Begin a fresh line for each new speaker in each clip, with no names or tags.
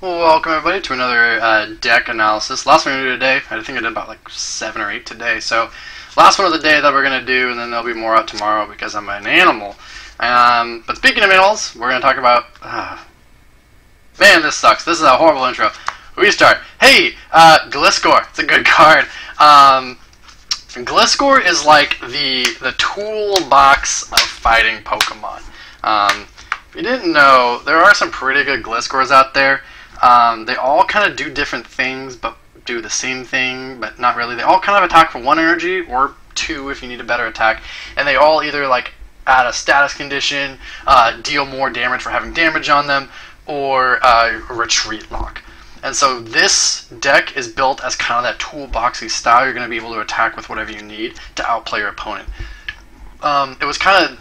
Welcome everybody to another deck analysis. Last one we did today, I think I did about like 7 or 8 today. So last one of the day that we're going to do, and then there'll be more out tomorrow because I'm an animal. But speaking of animals, we're going to talk about... man, this sucks. This is a horrible intro. We start. Hey, Gliscor. It's a good card. Gliscor is like the toolbox of fighting Pokemon. If you didn't know, there are some pretty good Gliscors out there. They all kind of do different things, but do the same thing, but not really. They all kind of attack for 1 energy, or 2 if you need a better attack, and they all either like add a status condition, deal more damage for having damage on them, or retreat lock. And so this deck is built as kind of that toolboxy style. You're going to be able to attack with whatever you need to outplay your opponent. It was kind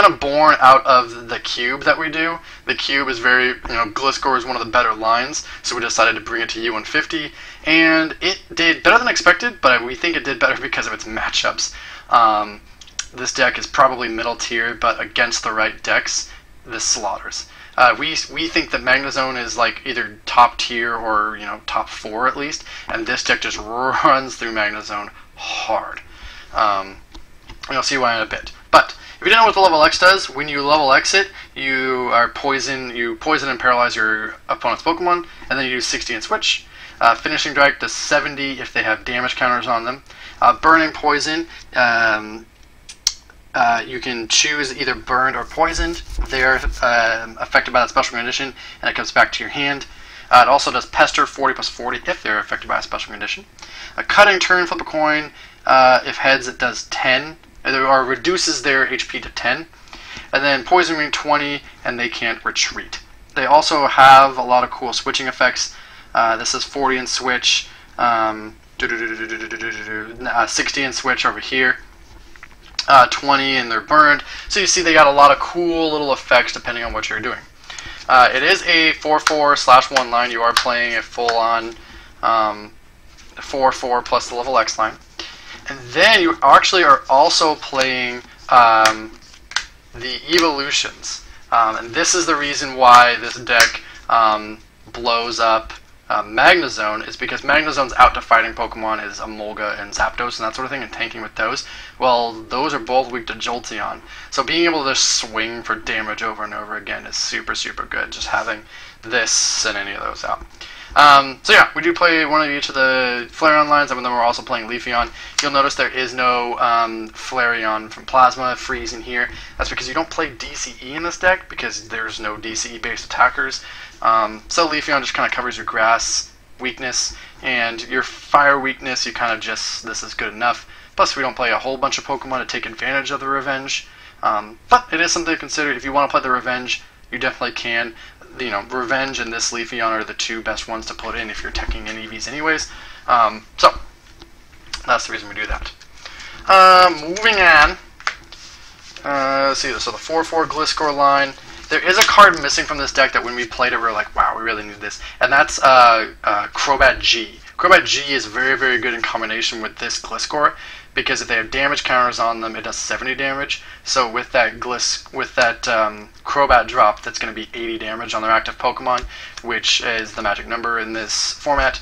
of born out of the cube that we do. The cube is very, Gliscor is one of the better lines, so we decided to bring it to U150, and it did better than expected, but we think it did better because of its matchups. This deck is probably middle tier, but against the right decks, this slaughters. We think that Magnezone is like either top tier or top 4 at least, and this deck just runs through Magnezone hard. You'll see why in a bit. But if you don't know what the level X does, when you level X it, you poison and paralyze your opponent's Pokemon, and then you do 60 and switch. Finishing Strike does 70 if they have damage counters on them. Burning Poison, you can choose either burned or poisoned. They are affected by that special condition, and it comes back to your hand. It also does Pester 40 plus 40 if they're affected by a special condition. Cutting Turn, flip a coin. If heads, it does 10. Or reduces their HP to 10. And then Poison Ring 20, and they can't retreat. They also have a lot of cool switching effects. This is 40 and switch, 60 and switch over here, 20 and they're burned. So you see they got a lot of cool little effects depending on what you're doing. It is a 4/4/1 line. You are playing a full-on 4/4 plus the level X line. And then you actually are also playing the evolutions. And this is the reason why this deck blows up Magnezone, is because Magnezone's out to fighting Pokemon is Emolga and Zapdos and that sort of thing, and tanking with those. Well, those are both weak to Jolteon. So being able to just swing for damage over and over again is super, super good, just having this and any of those out. So yeah, we do play one of each of the Flareon lines, and then we're also playing Leafeon. You'll notice there is no Flareon from Plasma Freeze in here. That's because you don't play DCE in this deck, because there's no DCE-based attackers. So Leafeon just kind of covers your grass weakness, and your fire weakness, you kind of just, this is good enough. Plus, we don't play a whole bunch of Pokemon to take advantage of the Revenge. But it is something to consider. If you want to play the Revenge, you definitely can. Revenge and this Leafeon are the 2 best ones to put in if you're teching in EVs anyways. So, that's the reason we do that. Moving on. Let's see, so the 4/4 Gliscor line. There is a card missing from this deck that when we played it, we were like, wow, we really need this. And that's Crobat G. Crobat G is very, very good in combination with this Gliscor, because if they have damage counters on them, it does 70 damage. So with that Crobat drop, that's going to be 80 damage on their active Pokemon, which is the magic number in this format.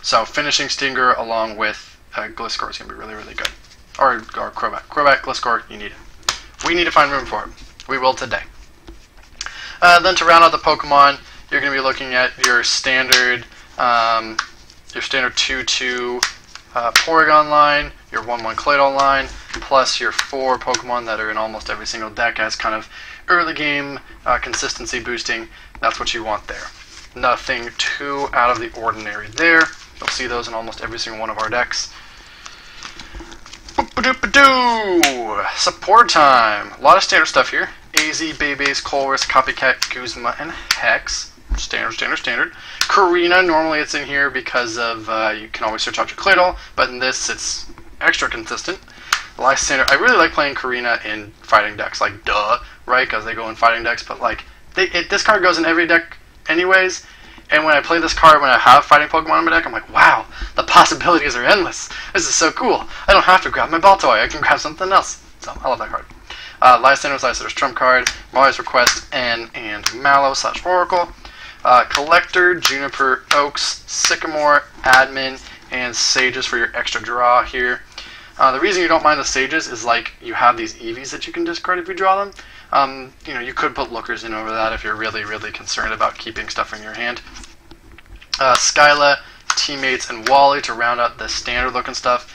So finishing Stinger along with Gliscor is going to be really, really good. Or Crobat. Crobat, Gliscor, you need it. We need to find room for it. We will today. Then to round out the Pokemon, you're going to be looking at your standard 2/2 Porygon line, your 1/1 Claydol line, plus your 4 Pokemon that are in almost every single deck as kind of early game consistency boosting. That's what you want there. Nothing too out of the ordinary there. You'll see those in almost every single one of our decks. Boop-a-doop-a-doo! Support time! A lot of standard stuff here. AZ, Baybase, Colress, Copycat, Guzma, and Hex. Standard. Karina, normally it's in here because of, you can always search out your Claydol, but in this it's extra consistent. Lysander, I really like playing Karina in fighting decks, like duh, right, because they go in fighting decks, but like, this card goes in every deck anyways, and when I play this card, when I have fighting Pokemon in my deck, I'm like, wow, the possibilities are endless. This is so cool. I don't have to grab my Baltoy, I can grab something else. So, I love that card. Lysander's trump card, Molly's Request, and Mallow / Oracle. Collector, Juniper, Oaks, Sycamore, Admin, and Sages for your extra draw here. The reason you don't mind the Sages is like you have these EVs that you can discard if you draw them. You know, you could put Lookers in over that if you're really, really concerned about keeping stuff in your hand. Skyla, Teammates, and Wally to round out the standard looking stuff.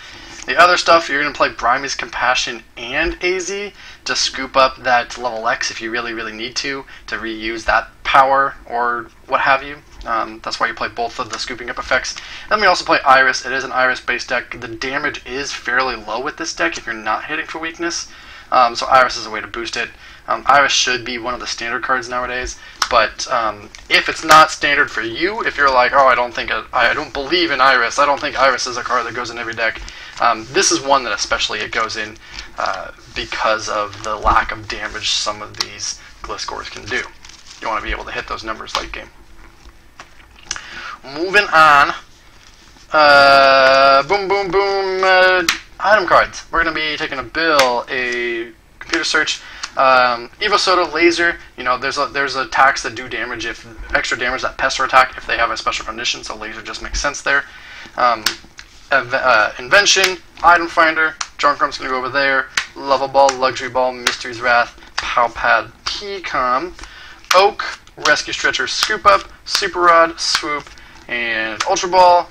The other stuff, you're going to play Brimey's Compassion and AZ to scoop up that level X if you really, really need to reuse that power or what have you. That's why you play both of the scooping up effects. Then we also play Iris. It is an Iris-based deck. The damage is fairly low with this deck if you're not hitting for weakness. So Iris is a way to boost it. Iris should be one of the standard cards nowadays, but if it's not standard for you, if you're like, oh, I don't believe in Iris, I don't think Iris is a card that goes in every deck, this is one that especially it goes in because of the lack of damage some of these Gliscors can do. You want to be able to hit those numbers late game. Moving on. Boom, boom, boom. Item cards. We're going to be taking a bill, a computer search, Evo Soda, Laser. You know, there's attacks that do damage, if extra damage, that Pester attack, if they have a special condition, so Laser just makes sense there. Invention, Item Finder, Drunk Rump's going to go over there, Level Ball, Luxury Ball, Mystery's Wrath, Powpad, P-Com, Oak, Rescue Stretcher, Scoop Up, Super Rod, Swoop, and Ultra Ball,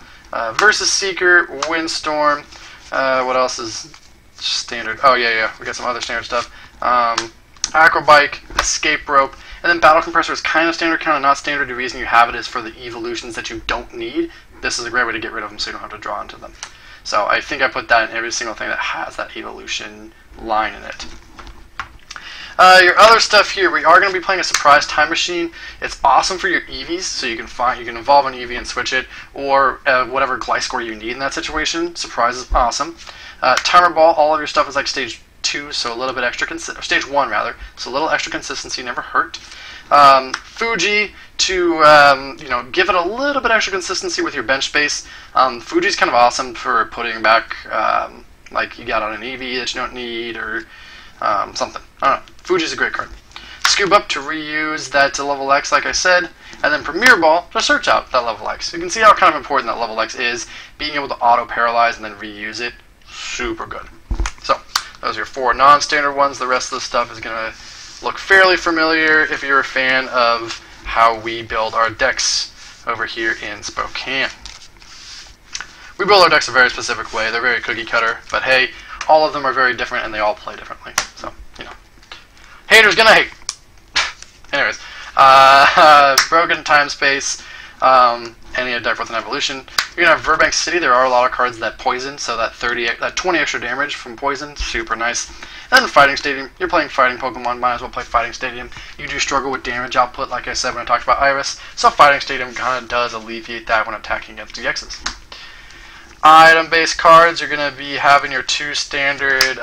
Versus Seeker, Windstorm. What else is standard? Oh, yeah, we got some other standard stuff. Acrobike, Escape Rope, and then Battle Compressor is kind of standard, kind of not standard. The reason you have it is for the evolutions that you don't need. This is a great way to get rid of them so you don't have to draw into them. So I think I put that in every single thing that has that evolution line in it. Your other stuff here, we are going to be playing a Surprise Time Machine. It's awesome for your EVs, so you can evolve an EV and switch it, or whatever Gliscor you need in that situation. Surprise is awesome. Timer Ball, all of your stuff is like stage 2, so a little bit extra or stage 1 rather, so a little extra consistency never hurt. Fuji to give it a little bit extra consistency with your bench space. Fuji's kind of awesome for putting back like you got on an EV that you don't need or something. I don't know. Fuji's a great card. Scoop Up to reuse that to level X, like I said, and then Premier Ball to search out that level X. You can see how kind of important that level X is. Being able to auto paralyze and then reuse it, super good. So those are your 4 non-standard ones. The rest of the stuff is going to look fairly familiar if you're a fan of how we build our decks over here in Spokane. We build our decks a very specific way. They're very cookie cutter, but hey, all of them are very different and they all play differently. So, you know, haters gonna hate. Anyways, Broken Time Space, any deck with an evolution. You're gonna have Burbank City. There are a lot of cards that poison, so that 20 extra damage from poison, super nice. And then Fighting Stadium. You're playing fighting Pokemon, might as well play Fighting Stadium. You do struggle with damage output, like I said when I talked about Iris, so Fighting Stadium kind of does alleviate that when attacking against EXs. Item-based cards, you're going to be having your 2 standard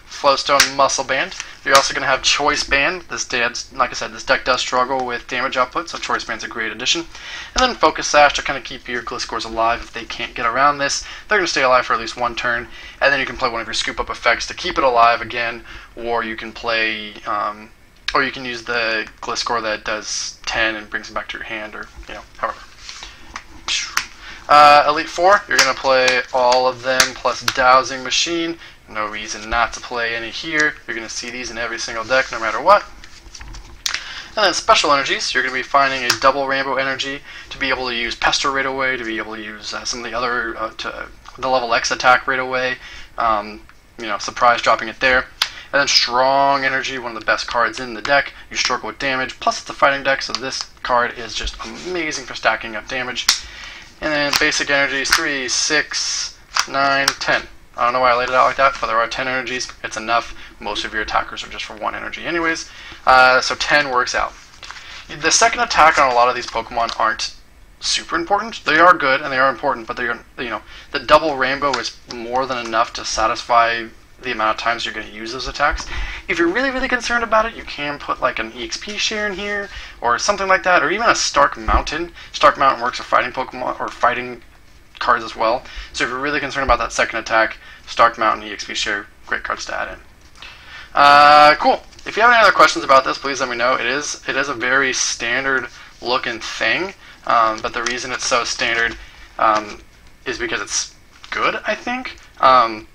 Flowstone Muscle Band. You're also going to have Choice Band. Like I said, this deck does struggle with damage output, so Choice Band's a great addition. And then Focus Sash to kind of keep your Gliscors alive if they can't get around this. They're going to stay alive for at least 1 turn, and then you can play one of your Scoop Up effects to keep it alive again, or you can play, or you can use the Gliscor that does 10 and brings it back to your hand, or, you know, however. Elite Four, you're going to play all of them plus Dowsing Machine. No reason not to play any here. You're going to see these in every single deck no matter what. And then Special Energies, you're going to be finding a double Rainbow Energy to be able to use Pester right away, to be able to use some of the other, the level X attack right away. Surprise dropping it there. And then Strong Energy, one of the best cards in the deck. You struggle with damage, plus it's a fighting deck, so this card is just amazing for stacking up damage. And then Basic Energies, 3, 6, 9, 10. I don't know why I laid it out like that, but there are 10 energies. It's enough. Most of your attackers are just for 1 energy anyways. So 10 works out. The second attack on a lot of these Pokemon aren't super important. They are good and they are important, but the double Rainbow is more than enough to satisfy the amount of times you're going to use those attacks. If you're really, really concerned about it, you can put like an EXP share in here, or something like that, or even a Stark Mountain. Stark Mountain works for fighting Pokemon, or fighting cards as well. So if you're really concerned about that second attack, Stark Mountain, EXP share, great cards to add in. Cool. If you have any other questions about this, please let me know. It is a very standard looking thing, but the reason it's so standard is because it's good, I think. I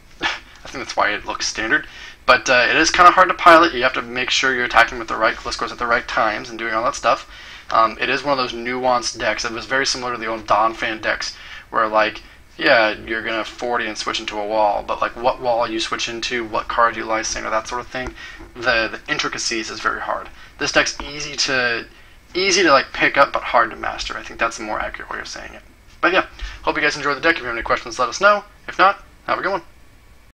think that's why it looks standard. But it is kind of hard to pilot. You have to make sure you're attacking with the right Gliscors at the right times and doing all that stuff. It is one of those nuanced decks. It was very similar to the old Donphan decks, where like, yeah, you're gonna 40 and switch into a wall, but like what wall you switch into, what card you lysing, or that sort of thing, the intricacies is very hard. This deck's easy to like pick up, but hard to master. I think that's a more accurate way of saying it. But yeah, hope you guys enjoyed the deck. If you have any questions, let us know. If not, have a good one.